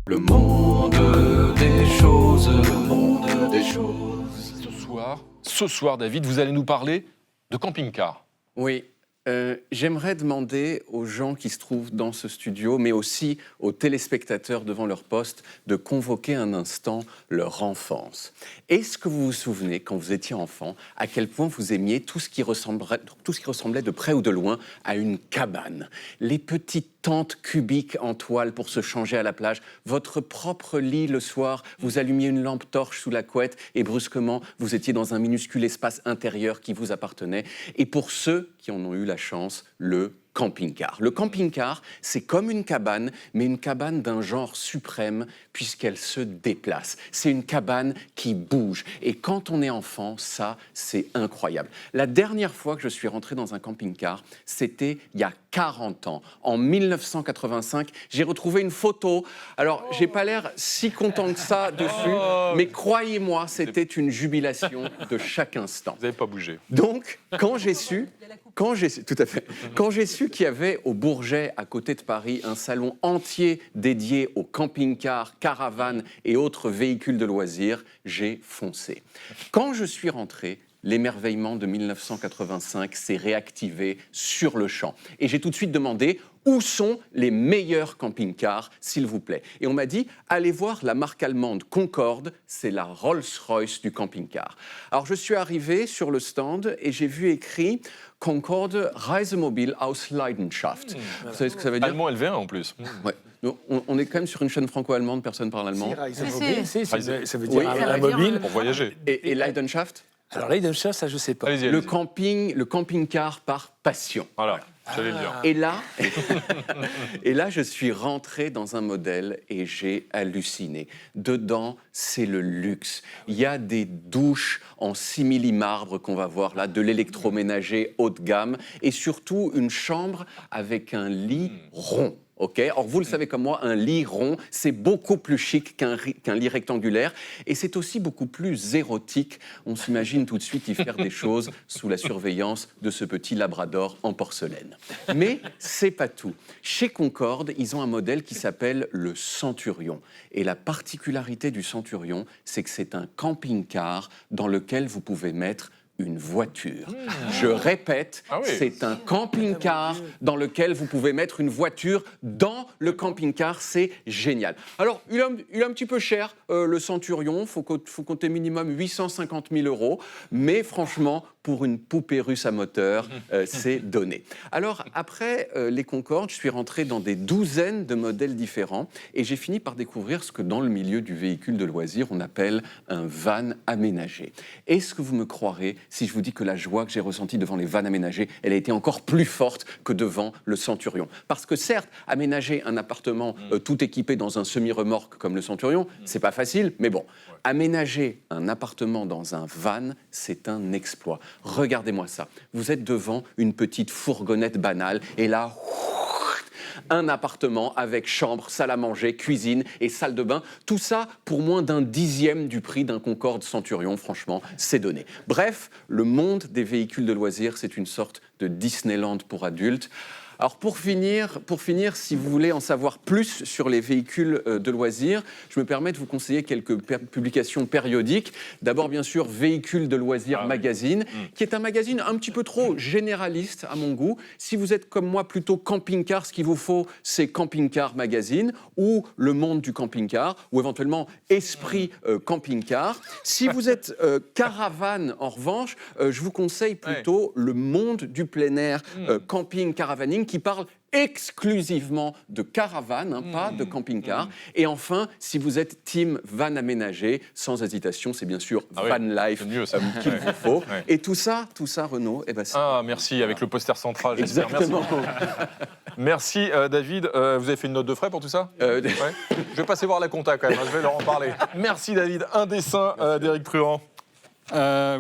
Le monde des choses, le monde des choses. Ce soir, David, vous allez nous parler de camping-car. Oui, j'aimerais demander aux gens qui se trouvent dans ce studio, mais aussi aux téléspectateurs devant leur poste, de convoquer un instant leur enfance. Est-ce que vous vous souvenez, quand vous étiez enfant, à quel point vous aimiez tout ce qui ressemblait de près ou de loin à une cabane? Les petites tentes cubiques en toile pour se changer à la plage, votre propre lit le soir, vous allumiez une lampe torche sous la couette et brusquement, vous étiez dans un minuscule espace intérieur qui vous appartenait. Et pour ceux qui en ont eu la chance, le camping-car. Le camping-car, c'est comme une cabane, mais une cabane d'un genre suprême, puisqu'elle se déplace. C'est une cabane qui bouge. Et quand on est enfant, ça, c'est incroyable. La dernière fois que je suis rentré dans un camping-car, c'était il y a 40 ans. En 1985, j'ai retrouvé une photo. Alors, j'ai pas l'air si content que ça dessus, mais croyez-moi, c'était une jubilation de chaque instant. Vous n'avez pas bougé. Donc, quand j'ai su qu'il y avait au Bourget, à côté de Paris, un salon entier dédié aux camping-cars, caravanes et autres véhicules de loisirs, j'ai foncé. Quand je suis rentré, l'émerveillement de 1985 s'est réactivé sur le champ. Et j'ai tout de suite demandé où sont les meilleurs camping-cars, s'il vous plaît. Et on m'a dit, allez voir la marque allemande Concorde, c'est la Rolls-Royce du camping-car. Alors je suis arrivé sur le stand et j'ai vu écrit Concorde Reisemobil aus Leidenschaft. Vous savez ce que ça veut dire? Allemand LV1 en plus. Ouais. Donc, on est quand même sur une chaîne franco-allemande, personne parle allemand. Ça veut dire un mobile. Pour voyager. Et Leidenschaft? Alors, Leidenschaft, ça, je ne sais pas. Allez-y, Le allez-y. camping-car par passion. Voilà, j'allais le dire. Et là, je suis rentré dans un modèle et j'ai halluciné. Dedans, c'est le luxe. Il y a des douches en simili-marbre qu'on va voir là, de l'électroménager haut de gamme et surtout une chambre avec un lit rond. Okay. Or, vous le savez comme moi, un lit rond, c'est beaucoup plus chic qu'un lit rectangulaire. Et c'est aussi beaucoup plus érotique. On s'imagine tout de suite y faire des choses sous la surveillance de ce petit labrador en porcelaine. Mais c'est pas tout. Chez Concorde, ils ont un modèle qui s'appelle le Centurion. Et la particularité du Centurion, c'est que c'est un camping-car dans lequel vous pouvez mettre une voiture. Je répète, c'est un camping-car dans lequel vous pouvez mettre une voiture dans le camping-car. C'est génial. Alors, il est un petit peu cher, le Centurion. Faut compter minimum 850 000 €. Mais franchement, pour une poupée russe à moteur, c'est donné. Alors, après les Concorde, je suis rentré dans des douzaines de modèles différents et j'ai fini par découvrir ce que dans le milieu du véhicule de loisir, on appelle un van aménagé. Est-ce que vous me croirez si je vous dis que la joie que j'ai ressentie devant les vannes aménagées, elle a été encore plus forte que devant le Centurion? Parce que certes, aménager un appartement tout équipé dans un semi-remorque comme le Centurion, c'est pas facile, mais bon. Aménager un appartement dans un van, c'est un exploit. Regardez-moi ça. Vous êtes devant une petite fourgonnette banale et là, un appartement avec chambre, salle à manger, cuisine et salle de bain. Tout ça pour moins d'un dixième du prix d'un Concorde Centurion. Franchement, c'est donné. Bref, le monde des véhicules de loisirs, c'est une sorte de Disneyland pour adultes. Alors pour finir, si vous voulez en savoir plus sur les véhicules de loisirs, je me permets de vous conseiller quelques publications périodiques. D'abord, bien sûr, Véhicules de loisirs magazine, qui est un magazine un petit peu trop généraliste à mon goût. Si vous êtes comme moi plutôt camping-car, ce qu'il vous faut, c'est Camping-Car Magazine ou Le Monde du camping-car ou éventuellement Esprit camping-car. Si vous êtes caravane, en revanche, je vous conseille plutôt Le Monde du plein air camping caravaning, qui parle exclusivement de caravane, pas de camping-car. Et enfin, si vous êtes team van aménagé, sans hésitation, c'est bien sûr Van Life qu'il vous faut. Et tout ça, Renaud, c'est... merci, avec le poster central, j'espère. Exactement. Merci, David. Vous avez fait une note de frais pour tout ça? Je vais passer voir la compta quand même, je vais leur en parler. Merci, David. Un dessin d'Éric Truand.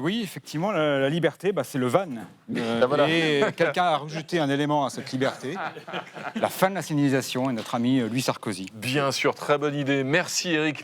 Oui, effectivement, la liberté, c'est le van. Voilà. Et quelqu'un a rajouté un élément à cette liberté, la fin de la civilisation, et notre ami Louis Sarkozy. Bien sûr, très bonne idée. Merci, Éric.